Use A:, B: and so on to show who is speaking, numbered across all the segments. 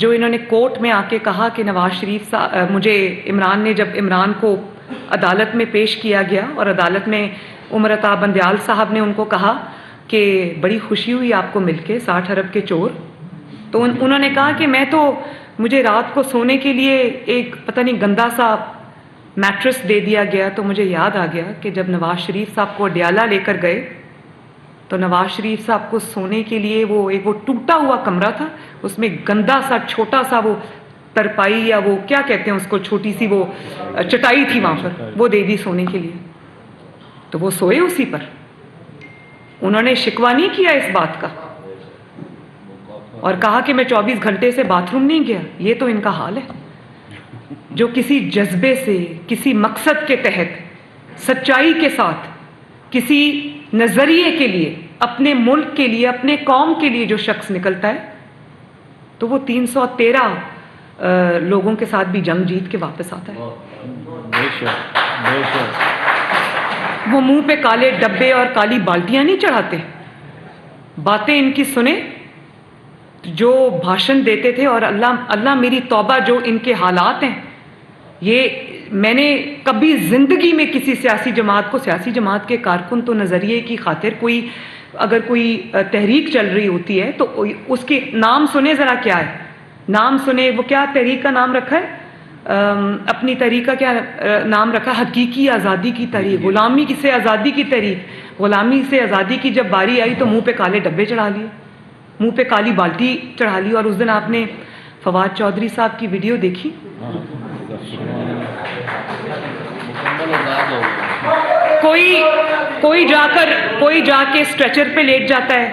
A: جو انہوں نے کورٹ میں آ کے کہا کہ نواز شریف صاحب مجھے عمران نے، جب عمران کو عدالت میں پیش کیا گیا اور عدالت میں عمر عطا بندیال صاحب نے ان کو کہا کہ بڑی خوشی ہوئی آپ کو مل کے 60 ارب کے چور، تو انہوں نے کہا کہ میں تو، مجھے رات کو سونے کے لیے ایک پتہ نہیں گندا سا میٹرس دے دیا گیا، تو مجھے یاد آ گیا کہ جب نواز شریف صاحب کو اڈیالہ لے کر گئے تو نواز شریف صاحب کو سونے کے لیے وہ ٹوٹا ہوا کمرہ تھا، اس میں گندا سا چھوٹا سا وہ ترپائی یا وہ کیا کہتے ہیں اس کو، چھوٹی سی وہ چٹائی تھی وہاں پر، وہ دے دی سونے کے لیے، تو وہ سوئے اسی پر، انہوں نے شکوہ نہیں کیا اس بات کا اور کہا کہ میں 24 گھنٹے سے باتھ روم نہیں گیا۔ یہ تو ان کا حال ہے، جو کسی جذبے سے، کسی مقصد کے تحت، سچائی کے ساتھ، کسی نظریے کے لیے، اپنے ملک کے لیے، اپنے قوم کے لیے جو شخص نکلتا ہے تو وہ 313 لوگوں کے ساتھ بھی جنگ جیت کے واپس آتا ہے۔ وہ منہ پہ کالے ڈبے اور کالی بالٹیاں نہیں چڑھاتے، باتیں ان کی سنیں جو بھاشن دیتے تھے، اور اللہ میری توبہ جو ان کے حالات ہیں، یہ میں نے کبھی زندگی میں کسی سیاسی جماعت کو، سیاسی جماعت کے کارکن تو نظریے کی خاطر اگر کوئی تحریک چل رہی ہوتی ہے تو اس کے نام سنیں ذرا، کیا ہے نام سنیں، وہ کیا تحریک کا نام رکھا ہے، اپنی تحریک کا کیا نام رکھا ہے، حقیقی آزادی کی تحریک، غلامی سے آزادی کی تحریک۔ غلامی سے آزادی کی جب باری آئی تو منہ پہ کالے ڈبے چڑھا لیے، منہ پہ کالی بالٹی چڑھا لی۔ اور اس دن آپ نے فواد چودھری صاحب کی ویڈیو دیکھی، کوئی جا کے اسٹریچر پہ لیٹ جاتا ہے،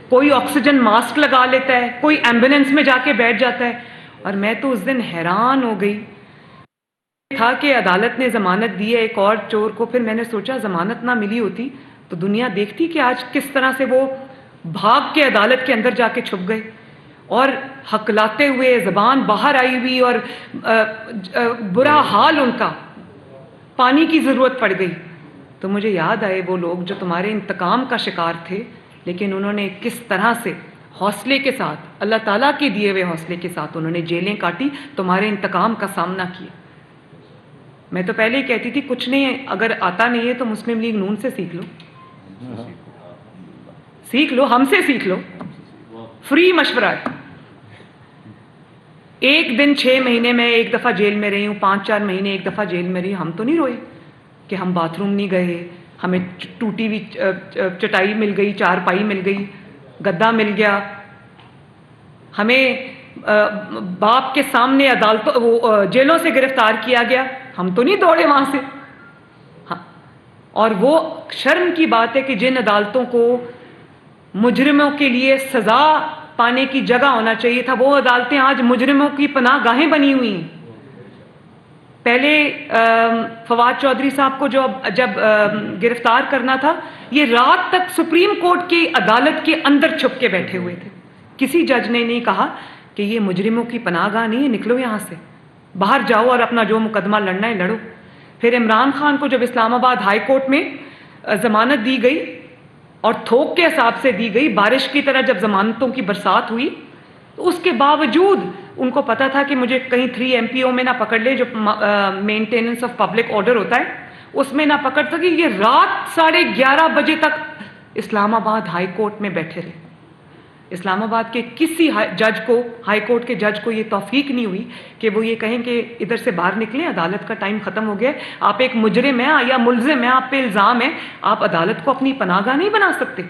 A: کوئی آکسیجن ماسک لگا لیتا ہے، کوئی ایمبولینس میں جا کے بیٹھ جاتا ہے، اور میں تو اس دن حیران ہو گئی تھا کہ عدالت نے ضمانت دی ہے ایک اور چور کو، پھر میں نے سوچا ضمانت نہ ملی ہوتی تو دنیا دیکھتی کہ آج کس طرح سے وہ بھاگ کے عدالت کے اندر جا کے چھپ گئے اور ہکلاتے ہوئے، زبان باہر آئی ہوئی، اور برا حال ان کا، پانی کی ضرورت پڑ گئی۔ تو مجھے یاد آئے وہ لوگ جو تمہارے انتقام کا شکار تھے، لیکن انہوں نے کس طرح سے حوصلے کے ساتھ، اللہ تعالیٰ کے دیے ہوئے حوصلے کے ساتھ انہوں نے جیلیں کاٹی، تمہارے انتقام کا سامنا کیا۔ میں تو پہلے ہی کہتی تھی کچھ نہیں، اگر آتا نہیں ہے تو مسلم لیگ نون سے سیکھ لو، ہم سے سیکھ لو، فری مشورہ ہے۔ ایک دن 6 مہینے میں ایک دفعہ جیل میں رہی ہوں، 5-4 مہینے ایک دفعہ جیل میں رہی، ہم تو نہیں روئے کہ ہم باتھ روم نہیں گئے، ہمیں ٹوٹی ہوئی چٹائی مل گئی، چارپائی مل گئی، گدا مل گیا، ہمیں باپ کے سامنے جیلوں سے گرفتار کیا گیا، ہم تو نہیں دوڑے وہاں سے۔ اور وہ شرم کی بات ہے کہ جن عدالتوں کو مجرموں کے لیے سزا پانے کی جگہ ہونا چاہیے تھا، وہ عدالتیں آج مجرموں کی پناہ گاہیں بنی ہوئی ہیں۔ پہلے فواد چودھری صاحب کو جب گرفتار کرنا تھا، یہ رات تک سپریم کورٹ کی عدالت کے اندر چھپ کے بیٹھے ہوئے تھے، کسی جج نے نہیں کہا کہ یہ مجرموں کی پناہ گاہ نہیں ہے، نکلو یہاں سے، باہر جاؤ اور اپنا جو مقدمہ لڑنا ہے لڑو۔ پھر عمران خان کو جب اسلام آباد ہائی کورٹ میں ضمانت دی گئی اور تھوک کے حساب سے دی گئی، بارش کی طرح جب ضمانتوں کی برسات ہوئی، تو اس کے باوجود ان کو پتا تھا کہ مجھے کہیں 3 MPO میں نہ پکڑ لے، جو مینٹیننس آف پبلک آرڈر ہوتا ہے اس میں نہ پکڑ سکے، یہ رات 11:30 بجے تک اسلام آباد ہائی کورٹ میں بیٹھے رہے۔ اسلام آباد کے کسی جج کو، ہائی کورٹ کے جج کو یہ توفیق نہیں ہوئی کہ وہ یہ کہیں کہ ادھر سے باہر نکلیں، عدالت کا ٹائم ختم ہو گیا، آپ ایک مجرم ہیں یا ملزم ہیں، آپ پہ الزام ہے، آپ عدالت کو اپنی پناہ گاہ نہیں بنا سکتے۔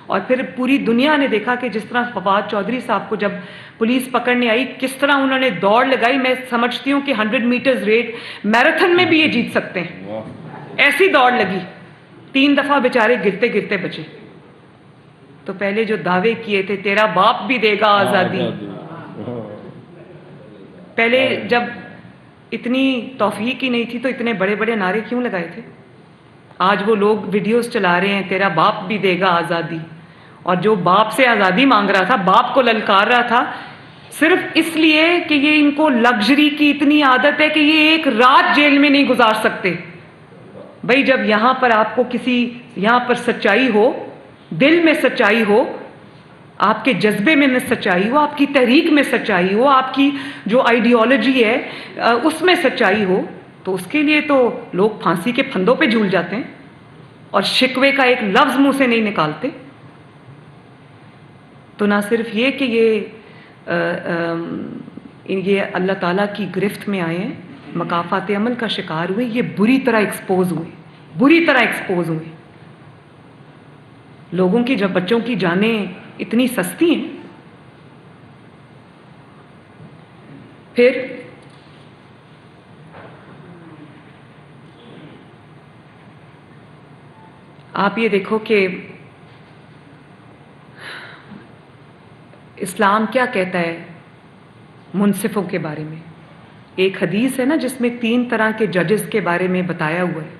A: اور پھر پوری دنیا نے دیکھا کہ جس طرح فواد چودھری صاحب کو جب پولیس پکڑنے آئی، کس طرح انہوں نے دوڑ لگائی۔ میں سمجھتی ہوں کہ 100 میٹرز ریٹ میراتھن میں بھی یہ جیت سکتے ہیں، ایسی دوڑ لگی، 3 دفعہ بیچارے گرتے گرتے بچے۔ تو پہلے جو دعوے کیے تھے تیرا باپ بھی دے گا آزادی، پہلے جب اتنی توفیق ہی نہیں تھی تو اتنے بڑے بڑے نعرے کیوں لگائے تھے؟ آج وہ لوگ ویڈیوز چلا رہے ہیں تیرا باپ بھی دے گا آزادی، اور جو باپ سے آزادی مانگ رہا تھا، باپ کو للکار رہا تھا، صرف اس لیے کہ یہ ان کو لگژری کی اتنی عادت ہے کہ یہ ایک رات جیل میں نہیں گزار سکتے۔ بھائی جب یہاں پر آپ کو یہاں پر سچائی ہو، دل میں سچائی ہو، آپ کے جذبے میں سچائی ہو، آپ کی تحریک میں سچائی ہو، آپ کی جو آئیڈیالوجی ہے اس میں سچائی ہو، تو اس کے لیے تو لوگ پھانسی کے پھندوں پہ جھول جاتے ہیں اور شکوے کا ایک لفظ منہ سے نہیں نکالتے. تو نہ صرف یہ کہ یہ اللہ تعالیٰ کی گرفت میں آئے ہیں، مکافات عمل کا شکار ہوئے، یہ بری طرح ایکسپوز ہوئے. لوگوں کی جب بچوں کی جانیں اتنی سستی ہیں. پھر آپ یہ دیکھو کہ اسلام کیا کہتا ہے منصفوں کے بارے میں. ایک حدیث ہے نا جس میں 3 طرح کے ججز کے بارے میں بتایا ہوا ہے.